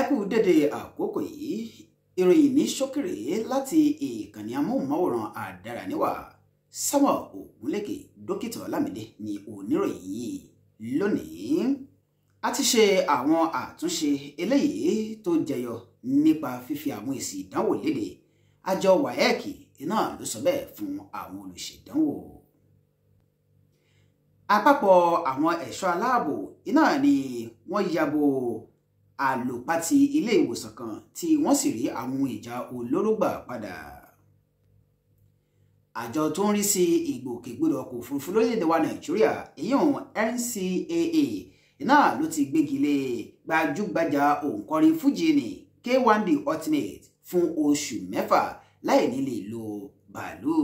kú dédé àkókò yìí ìròyìn ní ṣókèrè láti ìkànnì amóhùnmáwòrán Àdáraníwá. Samuel Ogunléke dókítà Ọlámídé ni oníròyìn yìí. Lónìí a ti ṣe àwọn àtúnṣe eléyìí tó jẹyọ nípa fífi àwọn èsì ìdánwò léde. Àjọ WAEC náà ló sọ bẹ́ẹ̀ fún àwọn olùṣèdánwò. Àpapọ̀ àwọn ẹ̀ṣọ́ aláàbò náà ni wọ́n yabo àlòpàtì ilé ìwòsàn kan tí wọ́n sì rí àwọn ìjà olóró gbà padà. Àjọ tó ń rí sí ìgbòkègbodò ọkọ̀ òfurufú lórílẹ̀‐èdè wa Nàìjíríà ìyẹn NCAA náà ló ti gbégi lé gbajúgbajà òǹkọrin fújì ní K1 The Ultimate fún oṣù 6 láì ní lè lo bàálù.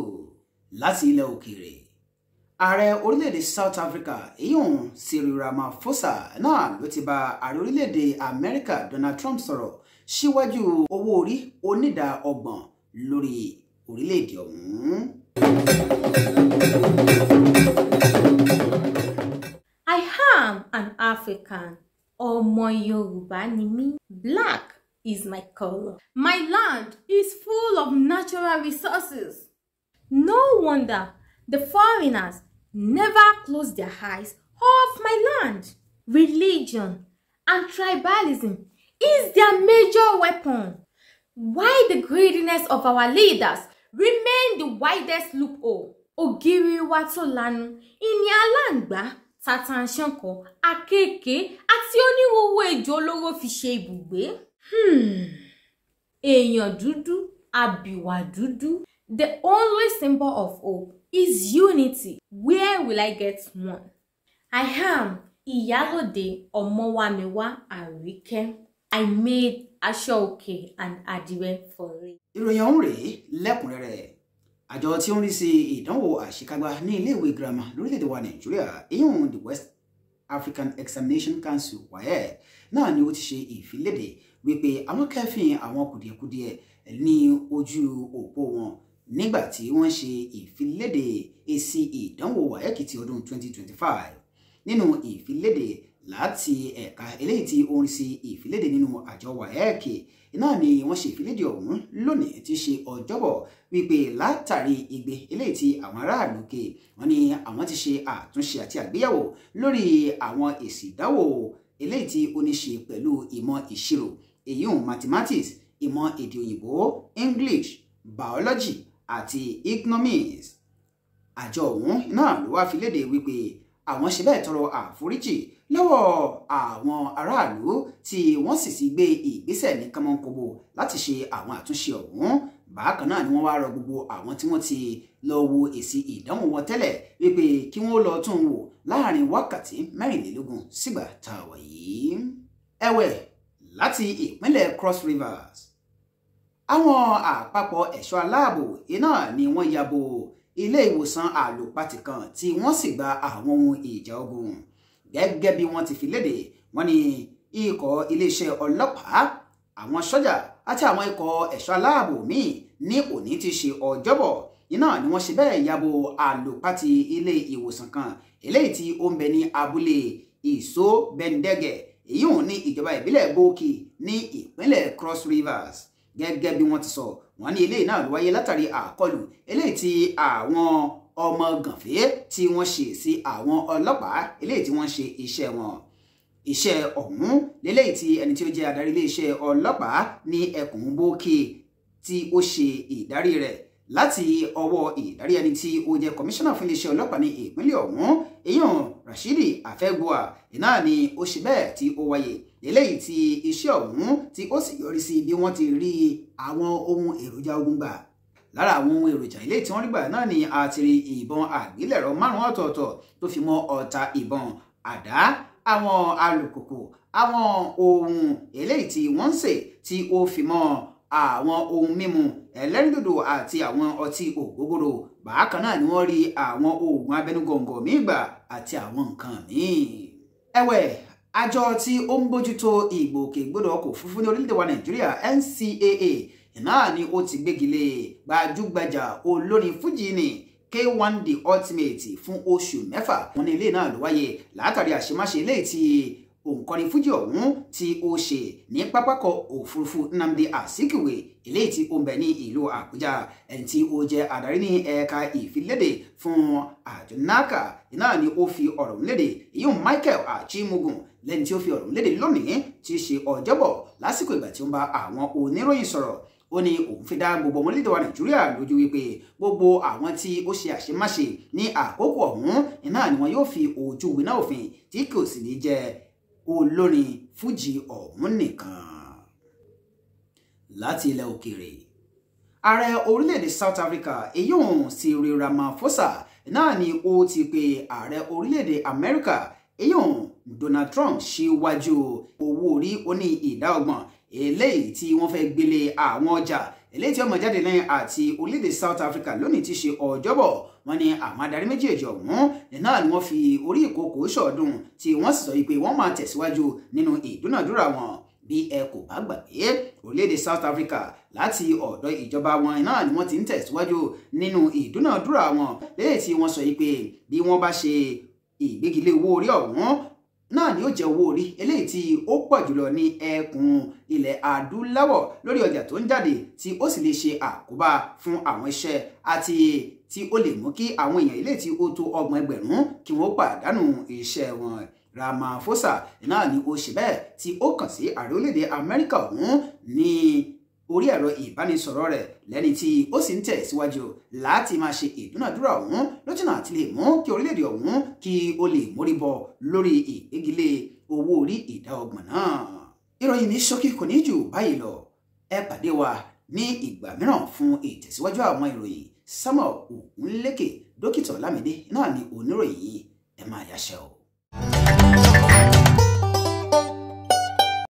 Láti ilẹ̀ òkèèrè, ààrẹ orílẹ̀-èdè South Africa ìyẹn Cyril Ramaphosa náà ló ti bá ààrẹ orílẹ̀-èdè Amẹ́ríkà Donald Trump sọ̀rọ̀ síwájú owó orí onídàá 30 lórí orílẹ̀-èdè ọ̀hún. I am an African. Ọmọ Yorùbá ni mí. Black is my color. My land is full of natural resources. No wonder the foreigners never close their eyes off my land. Religion and tribalism is their major weapon. Why the greediness of our leaders remain the widest loophole. Ògiri wa tó lanu, ìní aláǹgbá, tàtàǹṣánkọ, àkekèé àti onírúurú ejò olóró fi ṣe ibùgbé. Èèyàn dúdú, àbìwà dúdú. The only symbol of hope is unity. Where will I get one? I am Iyalode Omowamiwa Arike. I made aṣọ-òkè and àdìrẹ for it. Ìròyìn ọ̀hún rèé lẹ́kùnrẹ́rẹ́. Àjọ tí ó ń rí sí ìdánwò àṣekágbá ní iléèwé girama lórílẹ̀‐èdè wa Nàìjíríà ìyẹn the West African Examination Council WAEC náà ni ó ti ṣe ìfiléde wípé àwọn kẹ́fìn àwọn kùdìẹ̀kudiẹ ní ojú òpó wọn nígbà tí wọ́n ṣe ìfiléde èsì ìdánwò WAEC ti ọdún 2025. Nínú ìfiléde láti ẹ̀ka eléyìí tí ó ń rí sí ìfiléde nínú àjọ WAEC náà ni wọ́n ṣe ìfiléde ọ̀hún lónìí tí ṣe ọjọ́bọ̀ wípé látàrí igbe eléyìí tí àwọn aráàlú ké wọ́n ní àwọn ti ṣe àtúnṣe àti àgbéyẹ̀wò lórí àwọn èsì ìdánwò eléyìí tí ó ní ṣe pẹ̀lú ìmọ̀ ìṣirò èyíùn mathematics, ìmọ̀ èdè òyìnbó, English, biology àti economics. Àjọ ọ̀hún náà ló wá fi léde wípé àwọn ṣe bẹ́ẹ̀ tọrọ àforíjì lọ́wọ́ àwọn aráàlú tí wọ́n sì ti gbé ìgbésẹ̀ ní kánmọ́nkóbó láti ṣe àwọn àtúnṣe ọ̀hún. Bákan náà ni wọ́n wá rọ gbogbo àwọn tí wọ́n ti lọ wo èsì ìdánwò wọn tẹ́lẹ̀ wípé kí wọ́n lọ tún wò láàrin wákàtí 24 sígbà tá a wà yìí. Ẹ̀wẹ̀, láti ìpínlẹ̀ Cross Rivers, àwọn àpapọ̀ ẹ̀ṣọ́ aláàbò náà ni wọ́n yabo ilé ìwòsàn àlòpàtì kan tí wọ́n sì gba àwọn ohun ìjà ogun. Gẹ́gẹ́ bí wọ́n ti fi léde, wọ́n ní ikọ̀ iléeṣẹ́ ọlọ́pàá, àwọn sọ́jà àti àwọn ikọ̀ ẹ̀ṣọ́ aláàbò míì ní òní ti ṣe ọjọ́bọ̀ iná ni wọ́n ṣe bẹ́ẹ̀ yabo àlòpàtì ilé ìwòsàn kan eléyìí tí ó ń bẹ ní abúlé Ìsó Bẹ́ndẹ́gẹ̀ èyí ò ní ìjọba ìbílẹ̀ Bókì ní ìpínlẹ̀ Cross Rivers. Gẹ́gẹ́ bí wọ́n ti sọ, wọ́n ní eléyìí náà ló wáyé látàrí àkọlù eléyìí tí àwọn ọmọ gànfẹ́ tí wọ́n ṣe sí àwọn ọlọ́pàá eléyìí tí wọ́n ṣe iṣẹ́ wọn. Iṣẹ́ ọ̀hún léléyìí tí ẹni tí ó jẹ́ adarí iléeṣẹ́ ọlọ́pàá ní ẹkùn Bókì tí ó ṣe ìdarí rẹ̀ láti ọwọ́ ìdarí ẹni tí ó jẹ́ kọmíṣánná fún iléeṣẹ́ ọlọ́pàá ní ìpínlẹ̀ ọ̀hún èèyàn Rashidi Afẹ́gbọ́à náà ni ó ṣe bẹ́ẹ̀ tí ó wáyé eléyìí tí iṣẹ́ ọ̀hún tí ó sì yọrí sí bí wọ́n ti rí àwọn ohun èròjà ogun gbà. Lára àwọn ohun èròjà ilé tí wọ́n rí gbà náà ni a ti rí ìbọn àgbélẹ̀rọ 5 ọ̀tọ̀ọ̀tọ̀ tó fi mọ́ ọta ìbọn, àdá, àwọn alùpùpù, àwọn ohun eléyìí tí wọ́n ń sè tí ó fi mọ́ àwọn ohun mímu ẹlẹ́rìndòdò àti àwọn ọtí ògógóró. Bákan náà ni wọ́n rí àwọn oògùn abẹnugọ̀ngọ̀ míì gbà àti àwọn nǹkan míì. Ẹ̀wẹ̀, àjọ tí ó ń bójútó ìgbòkègbodò ọkọ̀ òfurufú ní orílẹ̀-èdè wa Nàìjíríà NCAA náà ni ó ti gbégi lé gbajúgbajà olórin fújì ní K1 The Ultimate fún oṣù 6. Wọ́n ní ilé náà ló wáyé látàrí àṣemáṣe eléyìí tí òǹkọrin fújì ọ̀hún tí ó ṣe ní pápákọ̀ òfurufú Nnamdi Azikiwe eléyìí tí ó ń bẹ ní ìlú Àbújá. ẹni tí ó jẹ́ adarí ní ẹ̀ka ìfiléde fún àjọ NACA náà ni ó fi ọ̀rọ̀ léde ìyún Michael Achimugun lẹ́ni tí ó fi ọ̀rọ̀ léde lónìí tí í ṣe ọjọ́bọ̀ lásìkò ìgbà tí ó ń bá àwọn oníròyìn sọ̀rọ̀. ó ní òun fi dá gbogbo ọmọ orílẹ̀-èdè wa Nàìjíríà lójú wípé gbogbo àwọn tí ó ṣe àṣemáṣe ní àkókò ọ̀hún náà ni wọn yóò fi ojú winá òfin tí kò sì ní jẹ́ olórin fújì ọ̀hún nìkan. láti ilẹ̀ òkèèrè, ààrẹ orílẹ̀-èdè South Africa eyín Cyril Ramaphosa náà ni ó ti pe ààrẹ orílẹ̀-èdè Amẹ́ríkà eyín Donald Trump síwájú owó orí oní ìdá 30 eléyìí tí wọ́n fẹ́ gbélé àwọn ọjà eléyìí tí ó máa jáde lẹ́yìn àti orílẹ̀-èdè South Africa lónìí tí ṣe ọjọ́bọ̀. wọ́n ní àwọn adarí méjèèjì ọ̀hún náà ni wọ́n fi orí ìkòkò ṣọ̀ọ́dún tí wọ́n sì sọ wípé wọ́n máa tẹ̀síwájú nínú ìdúnàdúrà wọn. bí ẹ kò bá gbàgbé, orílẹ̀-èdè South Africa láti ọ̀dọ̀ ìjọba wọn náà ni wọ́n ti ń tẹ̀síwájú nínú ìdúnàdúrà wọn léyìí tí wọ́n sọ wípé bí wọ́n bá ṣe ìgbégilé owó orí ọ̀hún náà ni ó jẹ́ owó orí eléyìí tí ó pọ̀ jùlọ ní ẹkùn ilẹ̀ adúláwọ̀ lórí ọjà tó ń jáde tí ó sì lè ṣe àkóbá fún àwọn iṣẹ́ àti tí ó lè mú kí àwọn èèyàn eléyìí tí ó tó 30 ẹgbẹ̀rún kí wọ́n pàdánù iṣẹ́ wọn. Ramaphosa náà ni ó ṣe bẹ́ẹ̀ tí ó kàn sí ààrẹ orílẹ̀-èdè Amẹ́ríkà ọ̀hún ní orí ẹ̀rọ ìbánisọ̀rọ̀ rẹ̀ lẹ́ni tí ó sì ń tẹ̀síwájú láti máa ṣe ìdúnàdúrà ọ̀hún lójúnà àti lè mú kí orílẹ̀-èdè ọ̀hún kí ó lè mórí bọ́ lórí ìgbégilé owó orí ìdá 30 náà. ìròyìn ní ṣókí kò ní jù báyìí lọ. ẹ pàdé wa ní ìgbà mìíràn fún ìtẹ̀síwájú àwọn ìròyìn. Samuel Ogunléke dókítà Ọlámídé náà ni oníròyìn yìí. ẹ máa yáṣẹ́ o.